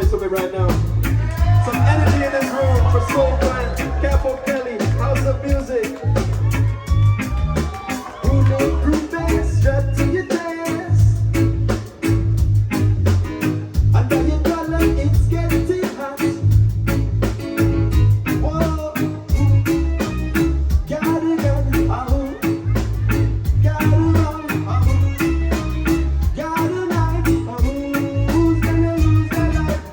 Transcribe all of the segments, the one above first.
this with me right now. Some energy in this room for Soundguy, Capo Kelly, House of Music. Bulletproof strap to your dance. Under your collar, it's getting hot. Whoa, got it, got it, oh. Got it on, oh. Got a night, oh. Who's gonna lose their life?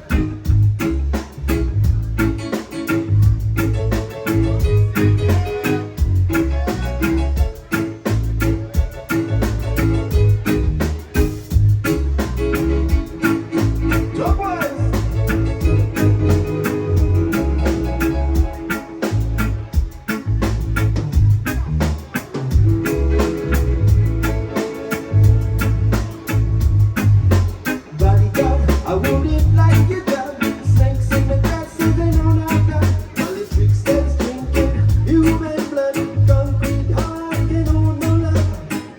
Bodyguard, I wouldn't like you done. Snakes in the grass, they know not done. Politics that's drinking human blood. Concrete heart, they know no love.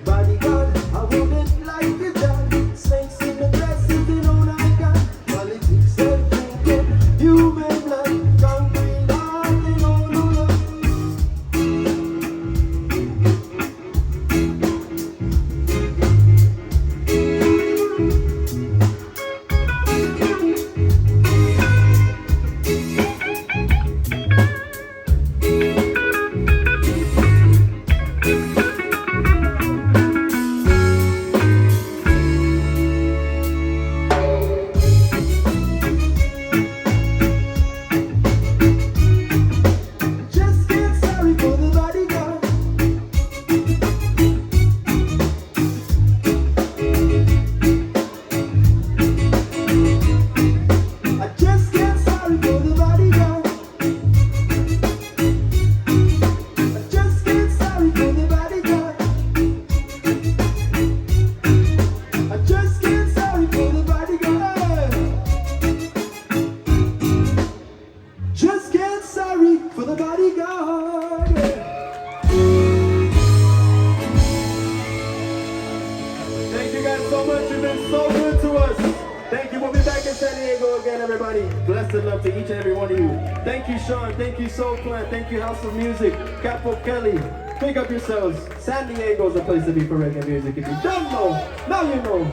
Bodyguard, I wouldn't like you done. Snakes in the grass, they know not done. Politics that's drinking human blood. Concrete heart, they know no love. Just get sorry for the bodyguard. I just get sorry for the bodyguard. I just get sorry for the bodyguard. I just get sorry for the bodyguard. Just get sorry for the bodyguard. Thank you guys so much. You've been so good to us. Thank you. We'll be back in San Diego again, everybody. Blessed love to each and every one of you. Thank you, Sean. Thank you, Soul Clan. Thank you, House of Music. Capo Kelly. Pick up yourselves. San Diego's a place to be for reggae music. If you don't know, now you know.